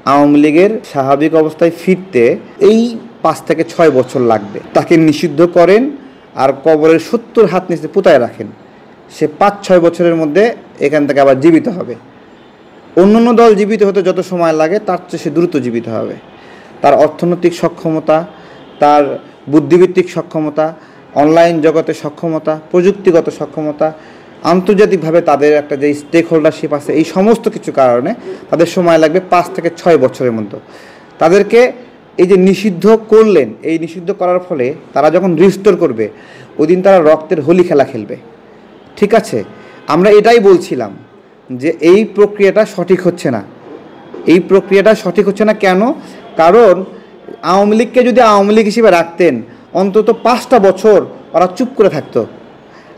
আওয়ামী লীগের স্বাভাবিক অবস্থায় ফিরতে এই 5 থেকে 6 বছর লাগবে। তাকে নিষিদ্ধ করেন আর কবরের 70 হাত নিচে পুঁতায় রাখেন, সে 5-6 বছরের মধ্যে এখান থেকে আবার জীবিত হবে। অন্য দল জীবিত হতে যত সময় লাগে তার চেয়ে সে দ্রুত জীবিত হবে। তার অর্থনৈতিক সক্ষমতা, তার বুদ্ধিভিত্তিক সক্ষমতা, অনলাইন জগতের সক্ষমতা, প্রযুক্তিগত সক্ষমতা, আন্তর্জাতিকভাবে তাদের একটা যে স্টেক হোল্ডারশিপ আছে, এই সমস্ত কিছু কারণে তাদের সময় লাগবে 5 থেকে 6 বছরের মধ্যে। তাদেরকে এই যে নিষিদ্ধ করলেন, এই নিষিদ্ধ করার ফলে তারা যখন রিস্টোর করবে ওই দিন তারা রক্তের হোলি খেলা খেলবে। ঠিক আছে, আমরা এটাই বলছিলাম যে এই প্রক্রিয়াটা সঠিক হচ্ছে না। এই প্রক্রিয়াটা সঠিক হচ্ছে না কেন? কারণ আওয়ামী লীগকে যদি আওয়ামী লীগ হিসেবে রাখতেন অন্তত 5টা বছর ওরা চুপ করে থাকতো।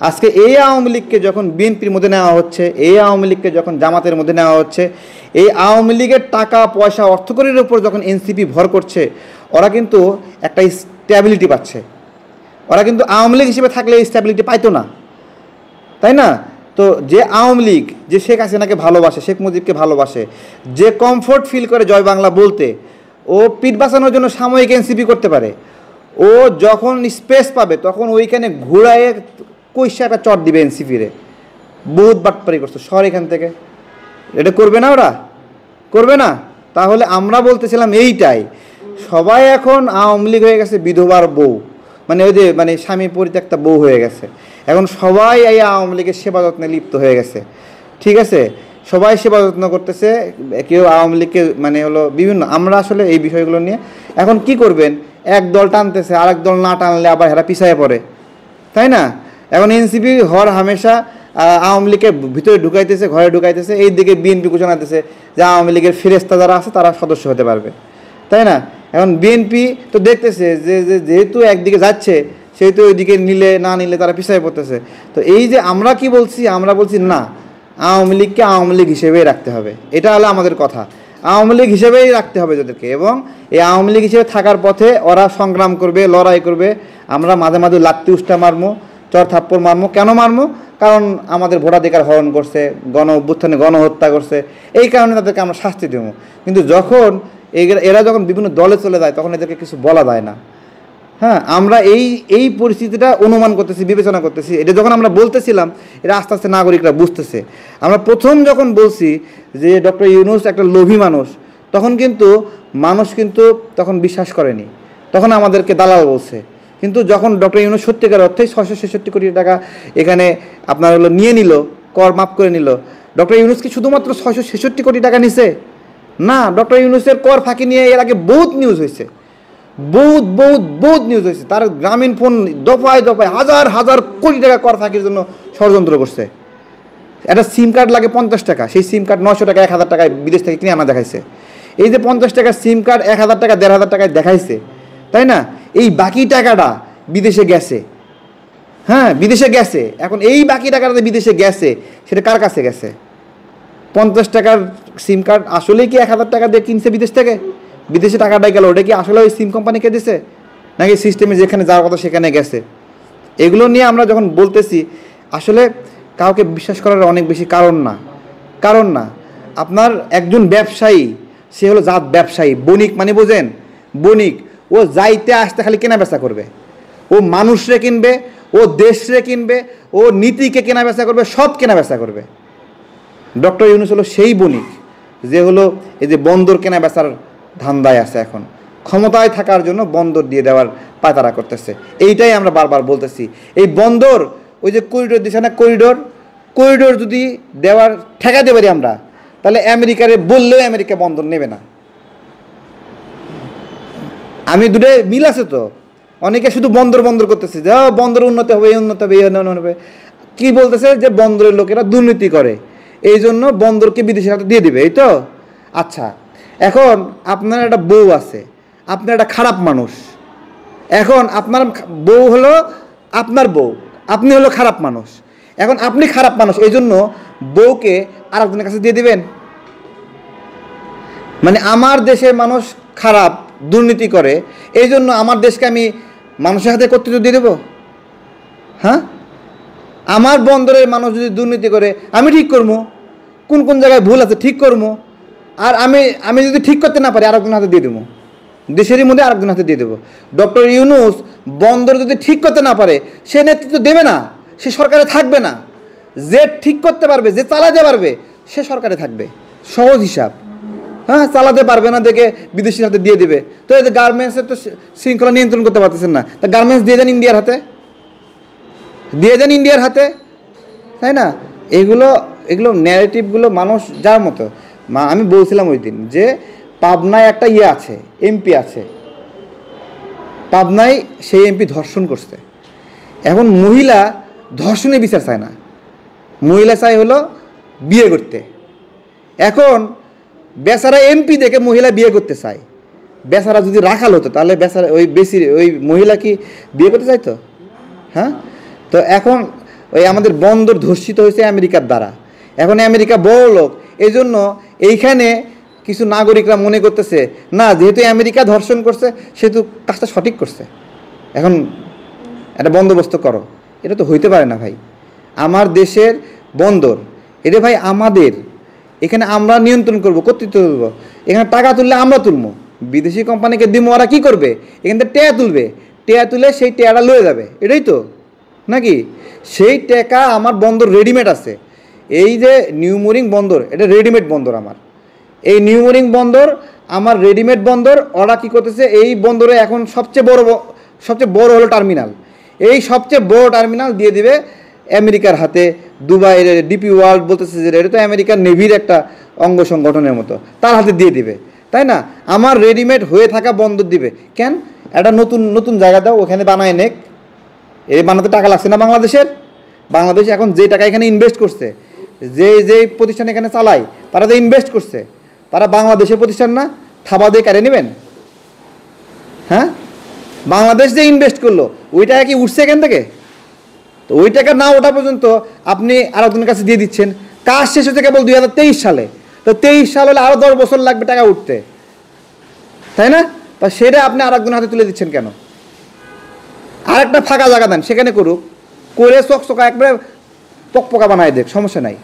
আজকে এই আওয়ামী লীগকে যখন বিএনপির মধ্যে নেওয়া হচ্ছে, এই আওয়ামী লীগকে যখন জামাতের মধ্যে নেওয়া হচ্ছে, এই আওয়ামী লীগের টাকা পয়সা অর্থকরীর উপর যখন এনসিপি ভর করছে, ওরা কিন্তু একটা স্ট্যাবিলিটি পাচ্ছে। ওরা কিন্তু আওয়ামী লীগ হিসেবে থাকলে এই স্ট্যাবিলিটি পাইতো না, তাই না? তো যে আওয়ামী লীগ যে শেখ হাসিনাকে ভালোবাসে, শেখ মুজিবকে ভালোবাসে, যে কমফোর্ট ফিল করে জয় বাংলা বলতে, ও পিঠ বাঁচানোর জন্য সাময়িক এনসিপি করতে পারে। ও যখন স্পেস পাবে তখন ওইখানে ঘুরায়ে কইসা একটা চট দিবে এনসিপিরে। বহুত বাটপারি করছে, সর এখান থেকে। এটা করবে না, ওরা করবে না। তাহলে আমরা বলতেছিলাম এইটাই, সবাই এখন আওয়ামী লীগ হয়ে গেছে বিধবার বউ, মানে ওই যে মানে স্বামী পরিত্যক্তা বউ হয়ে গেছে। এখন সবাই এই আওয়ামী লীগের সেবা যত্নে লিপ্ত হয়ে গেছে। ঠিক আছে, সবাই সেবা যত্ন করতেছে, কেউ আওয়ামী লীগকে মানে হলো বিভিন্ন। আমরা আসলে এই বিষয়গুলো নিয়ে এখন কি করবেন, এক দল টানতেছে, আরেক দল না টানলে আবার হেরা পিছায় পড়ে, তাই না? এখন এনসিপি হর হামেশা আওয়ামী লীগের ভিতরে ঢুকাইতেছে, ঘরে ঢুকাইতেছে। এই দিকে বিএনপি ঘোষণা দিতেছে যে আওয়ামী লীগের ফেরেস্তা যারা আছে তারা সদস্য হতে পারবে, তাই না? এখন বিএনপি তো দেখতেছে যে যেহেতু একদিকে যাচ্ছে, সেহেতু ওইদিকে নিলে না নিলে তারা পিছায় পড়তেছে। তো এই যে আমরা কি বলছি, আমরা বলছি না, আওয়ামী লীগকে আওয়ামী লীগ হিসেবেই রাখতে হবে। এটা হলো আমাদের কথা, আওয়ামী লীগ হিসেবেই রাখতে হবে যাদেরকে। এবং এই আওয়ামী লীগ হিসেবে থাকার পথে ওরা সংগ্রাম করবে, লড়াই করবে। আমরা মাঝে মাঝে লাত্তি উষ্টা মারমো, চর থাপ্পড় মারমো। কেন মারমো? কারণ আমাদের ভোটাধিকার হরণ করছে, গণ অভ্যুত্থানে গণহত্যা করছে, এই কারণে তাদেরকে আমরা শাস্তি দেবো। কিন্তু যখন এরা যখন বিভিন্ন দলে চলে যায় তখন এদেরকে কিছু বলা যায় না। হ্যাঁ, আমরা এই পরিস্থিতিটা অনুমান করতেছি, বিবেচনা করতেছি। এটা যখন আমরা বলতেছিলাম, এটা আস্তে আস্তে নাগরিকরা বুঝতেছে। আমরা প্রথম যখন বলছি যে ডক্টর ইউনূস একটা লোভী মানুষ, তখন কিন্তু মানুষ কিন্তু তখন বিশ্বাস করেনি, তখন আমাদেরকে দালাল বলছে। কিন্তু যখন ডক্টর ইউনূস সত্যিকার অর্থে 666 কোটি টাকা এখানে আপনার হলো নিয়ে নিল, কর মাফ করে নিল। ডক্টর ইউনূস কি শুধুমাত্র 666 কোটি টাকা নিছে? না, ডক্টর ইউনূসের কর ফাঁকি নিয়ে এর আগে বহুত নিউজ হয়েছে, বহুত নিউজ হয়েছে। তার গ্রামীণ ফোন দফায় দফায় হাজার হাজার কোটি টাকা কর ফাঁকির জন্য ষড়যন্ত্র করছে। একটা সিম কার্ড লাগে 50 টাকা, সেই সিম কার্ড 900 টাকা 1000 টাকায় বিদেশ থেকে কিনে আনা দেখাইছে। এই যে 50 টাকার সিম কার্ড 1000 টাকা 1500 টাকায় দেখাইছে, তাই না? এই বাকি টাকাটা বিদেশে গেছে। হ্যাঁ, বিদেশে গেছে। এখন এই বাকি টাকাটা বিদেশে গেছে, সেটা কার কাছে গেছে? 50 টাকার সিম কার্ড আসলেই কি 1000 টাকা দিয়ে কিনছে বিদেশ থেকে? বিদেশে টাকাটাই গেল, ওটা কি আসলে ওই সিম কোম্পানিকে দিছে, নাকি সিস্টেমে যেখানে যাওয়ার কথা সেখানে গেছে? এগুলো নিয়ে আমরা যখন বলতেছি, আসলে কাউকে বিশ্বাস করার অনেক বেশি কারণ না। আপনার একজন ব্যবসায়ী, সে হলো জাত ব্যবসায়ী, বণিক মানে বোঝেন, বণিক। ও যাইতে আসতে খালি কেনা বেচা করবে, ও মানুষরে কিনবে, ও দেশরে কিনবে, ও নীতিকে কেনা বেচা করবে, সব কেনা বেচা করবে। ডক্টর ইউনূস হলো সেই বণিক যে হলো এই যে বন্দর কেনা বেচার ধান্দায় আছে। এখন ক্ষমতায় থাকার জন্য বন্দর দিয়ে দেওয়ার পায়তারা করতেছে। এইটাই আমরা বারবার বলতেছি। এই বন্দর, ওই যে করিডোর দিছে না, করিডোর যদি দেওয়ার ঠেকাতে পারি আমরা, তাহলে আমেরিকারে বললেও আমেরিকা বন্দর নেবে না। আমি দুটো মিল আছে তো। অনেকে শুধু বন্দর করতেছে যে বন্দর উন্নতি হবে, এই উন্নতি হবে, এই উন্নয়ন হবে। কী বলতেছে? যে বন্দরের লোকেরা দুর্নীতি করে, এই জন্য বন্দরকে বিদেশের হাতে দিয়ে দিবে, এই তো। আচ্ছা, এখন আপনার একটা বউ আছে, আপনি একটা খারাপ মানুষ। এখন আপনার বউ হলো আপনার বউ, আপনি হলো খারাপ মানুষ। এখন আপনি খারাপ মানুষ, এই জন্য বউকে আরেকজনের কাছে দিয়ে দিবেন? মানে আমার দেশের মানুষ খারাপ, দুর্নীতি করে, এই জন্য আমার দেশকে আমি মানুষের হাতে কর্তৃত্ব দিয়ে দেবো? হ্যাঁ, আমার বন্দরের মানুষ যদি দুর্নীতি করে আমি ঠিক করবো, কোন কোন জায়গায় ভুল আছে ঠিক করবো। আর আমি যদি ঠিক করতে না পারি আরেকজন হাতে দিয়ে দেবো, দেশেরই মধ্যে আরেকজন হাতে দিয়ে দেবো। ডক্টর ইউনূস বন্দর যদি ঠিক করতে না পারে সে নেতৃত্ব দেবে না, সে সরকারে থাকবে না। যে ঠিক করতে পারবে, যে চালাতে পারবে সে সরকারে থাকবে, সহজ হিসাব। হ্যাঁ, চালাতে পারবে না দেখে বিদেশির হাতে দিয়ে দেবে। তো এই যে গার্মেন্টসের তো শৃঙ্খলা নিয়ন্ত্রণ করতে পারতেছেন না, তা গার্মেন্টস দিয়ে দেন ইন্ডিয়ার হাতে, দিয়ে দেন ইন্ডিয়ার হাতে, তাই না? এগুলো ন্যারেটিভগুলো মানুষ যার মতো। আমি বলছিলাম ওই দিন যে পাবনায় একটা আছে, এমপি আছে পাবনায়, সেই এমপি ধর্ষণ করছে। এখন মহিলা ধর্ষণে বিচার চায় না, মহিলা চায় হলো বিয়ে করতে। এখন বেচারা এমপি দেখে মহিলা বিয়ে করতে চায়। বেচারা যদি রাখাল হতো তাহলে বেচারা ওই মহিলা কি বিয়ে করতে চাইতো? হ্যাঁ, তো এখন আমাদের বন্দর ধর্ষিত হয়েছে আমেরিকার দ্বারা। এখন আমেরিকা বড় লোক, এই জন্য এইখানে কিছু নাগরিকরা মনে করতেছে না, যেহেতু আমেরিকা ধর্ষণ করছে সেহেতু কাজটা সঠিক করছে, এখন একটা বন্দোবস্ত করো। এটা তো হইতে পারে না ভাই। আমার দেশের বন্দর, এটা ভাই আমাদের, এখানে আমরা নিয়ন্ত্রণ করবো, কর্তৃত্ব তুলবো। এখানে টাকা তুললে আমরা তুলবো, বিদেশি কোম্পানিকে দিব, ওরা কী করবে? এখান থেকে টেয়া তুলবে, টেয়া তুলে সেই টেয়াটা লয়ে যাবে, এটাই তো নাকি? সেই টাকা আমার বন্দর রেডিমেড আছে। এই যে নিউ মোরিং বন্দর, এটা রেডিমেড বন্দর আমার। এই নিউ মোরিং বন্দর আমার রেডিমেড বন্দর। ওরা কী করতেছে, এই বন্দরে এখন সবচেয়ে বড় হলো টার্মিনাল। এই সবচেয়ে বড় টার্মিনাল দিয়ে দিবে আমেরিকার হাতে। দুবাইয়ের ডিপি ওয়ার্ল্ড বলতেছে যে এটা তো আমেরিকার নেভির একটা অঙ্গ সংগঠনের মতো, তার হাতে দিয়ে দিবে, তাই না? আমার রেডিমেড হয়ে থাকা বন্দর দিবে কেন? একটা নতুন জায়গা দাও, ওখানে বানায় নেক। এই বানাতে টাকা লাগছে না বাংলাদেশ এখন যে টাকা এখানে ইনভেস্ট করছে, যে প্রতিষ্ঠান এখানে চালায়, তারা যে ইনভেস্ট করছে, তারা বাংলাদেশের প্রতিষ্ঠান না? থাবা দিয়ে কেড়ে নেবেন? হ্যাঁ, বাংলাদেশ যে ইনভেস্ট করলো ওই টাকা কি উঠছে এখান থেকে? তো ওই টাকা না ওঠা পর্যন্ত আপনি আরেকজনের কাছে দিয়ে দিচ্ছেন। কাজ শেষ হচ্ছে কেবল 2023 সালে, তো 23 সাল হলে আরও 10 বছর লাগবে টাকা উঠতে, তাই না? তা সেটা আপনি আরেকজনের হাতে তুলে দিচ্ছেন কেন? আরেকটা ফাঁকা জায়গা দেন, সেখানে করুক, করে চকচকা একবারে পকপকা বানায় দেখ, সমস্যা নাই।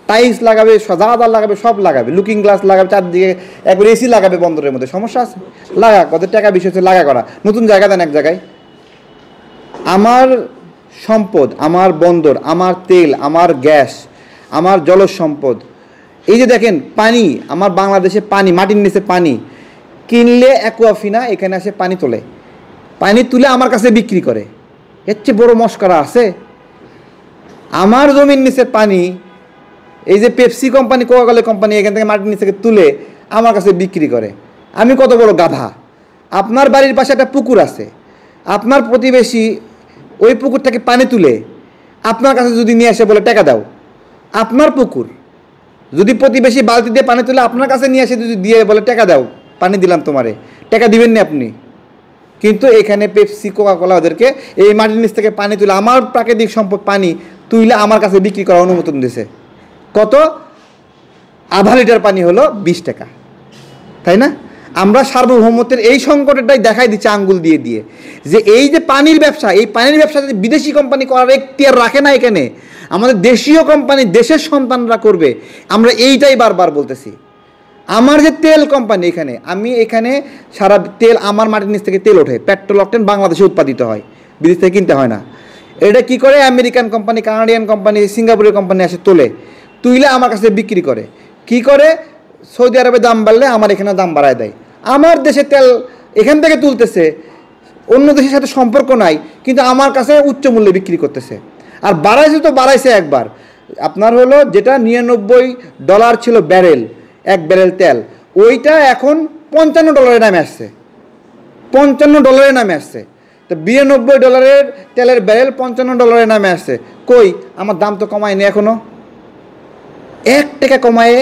টাইলস লাগাবে, যা লাগাবে সব লাগাবে, লুকিং গ্লাস লাগাবে, চারদিকে একবার এসি লাগাবে বন্দরের মধ্যে, সমস্যা আছে? লাগাক, ওদের টাকা বিষয় হচ্ছে লাগা করা। নতুন জায়গা দেন এক জায়গায়। আমার সম্পদ, আমার বন্দর, আমার তেল, আমার গ্যাস, আমার জলজ সম্পদ। এই যে দেখেন পানি, আমার বাংলাদেশে পানি, মাটির নিচে পানি কিনলে অ্যাকুয়াফিনা এখানে আসে পানি তোলে, পানি তুলে আমার কাছে বিক্রি করে। এর চেয়ে বড় মস্করা আছে? আমার জমির নিচে পানি, এই যে পেপসি কোম্পানি, কোকাকোলা কোম্পানি এখান থেকে মাটির নিচ থেকে তুলে আমার কাছে বিক্রি করে। আমি কত বড় গাধা? আপনার বাড়ির পাশে একটা পুকুর আছে, আপনার প্রতিবেশী ওই পুকুর থেকে পানি তুলে আপনার কাছে যদি নিয়ে আসে বলে টাকা দাও, আপনার পুকুর, যদি প্রতিবেশী বালতি দিয়ে পানি তুলে আপনার কাছে নিয়ে আসে যদি দিয়ে বলে টাকা দাও, পানি দিলাম তোমারে, টাকা দিবেন না আপনি। কিন্তু এখানে পেপসি, কোকাকোলা ওদেরকে এই মাটির নিচ থেকে পানি তুলে, আমার প্রাকৃতিক সম্পদ পানি তুইলে আমার কাছে বিক্রি করার অনুমোদন দিয়েছে। কত? আধা লিটার পানি হলো 20 টাকা, তাই না? আমরা সার্বভৌমত্বের এই সংকটটাই দেখাই দিচ্ছি আঙ্গুল দিয়ে যে এই যে পানির ব্যবসা, এই পানির ব্যবসা যদি বিদেশি কোম্পানি করার এখতিয়ার রাখে না, এখানে আমাদের দেশীয় কোম্পানি, দেশের সন্তানরা করবে। আমরা এইটাই বারবার বলতেছি। আমার যে তেল কোম্পানি, এখানে সারা তেল আমার মাটির নিচ থেকে তেল ওঠে, পেট্রোল অকটেন বাংলাদেশে উৎপাদিত হয়, বিদেশ থেকে কিনতে হয় না। এটা কি করে? আমেরিকান কোম্পানি, কানাডিয়ান কোম্পানি, সিঙ্গাপুরের কোম্পানি আসে তুইলে আমার কাছে বিক্রি করে। কি করে? সৌদি আরবে দাম বাড়লে আমার এখানে দাম বাড়ায় দেয়। আমার দেশে তেল এখান থেকে তুলতেছে, অন্য দেশের সাথে সম্পর্ক নাই, কিন্তু আমার কাছে উচ্চ মূল্যে বিক্রি করতেছে। আর বাড়াইছে একবার। আপনার হলো যেটা $99 ছিল ব্যারেল, এক ব্যারেল তেল, ওইটা এখন $55 নামে আসছে, $55 নামে আসছে। তো $92 তেলের ব্যারেল $55 নামে আসছে। কই, আমার দাম তো কমায়নি এখনো। 1 টাকা কমায়ে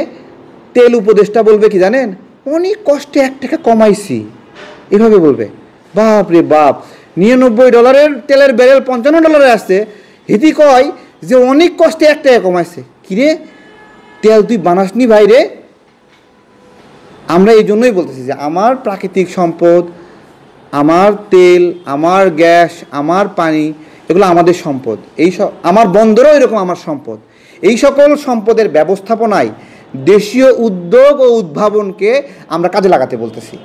তেল উপদেষ্টা বলবে কি জানেন? অনেক কষ্টে 1 টাকা কমাইছি, এভাবে বলবে। বাপ রে বাপ, $99 তেলের ব্যারেল $55 আসছে, হিতি কয় যে অনেক কষ্টে 1 টাকা কমাইছে। কিরে, তেল তুই বানাসনি ভাই রে? আমরা এই জন্যই বলতেছি যে আমার প্রাকৃতিক সম্পদ, আমার তেল, আমার গ্যাস, আমার পানি, এগুলো আমাদের সম্পদ। আমার বন্দরও এরকম আমার সম্পদ। এই সকল সম্পদের ব্যবস্থাপনায় দেশীয় উদ্যোগ ও উদ্ভাবনকে আমরা কাজে লাগাতে বলতেছি।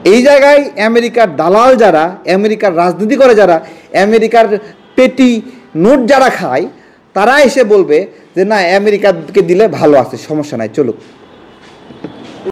এই জায়গায় আমেরিকার দালাল যারা, আমেরিকার রাজনীতি করে যারা, আমেরিকার পেটি নোট যারা খায়, তারা এসে বলবে যে না, আমেরিকাকে দিলে ভালো আছে, সমস্যা নাই, চলুক।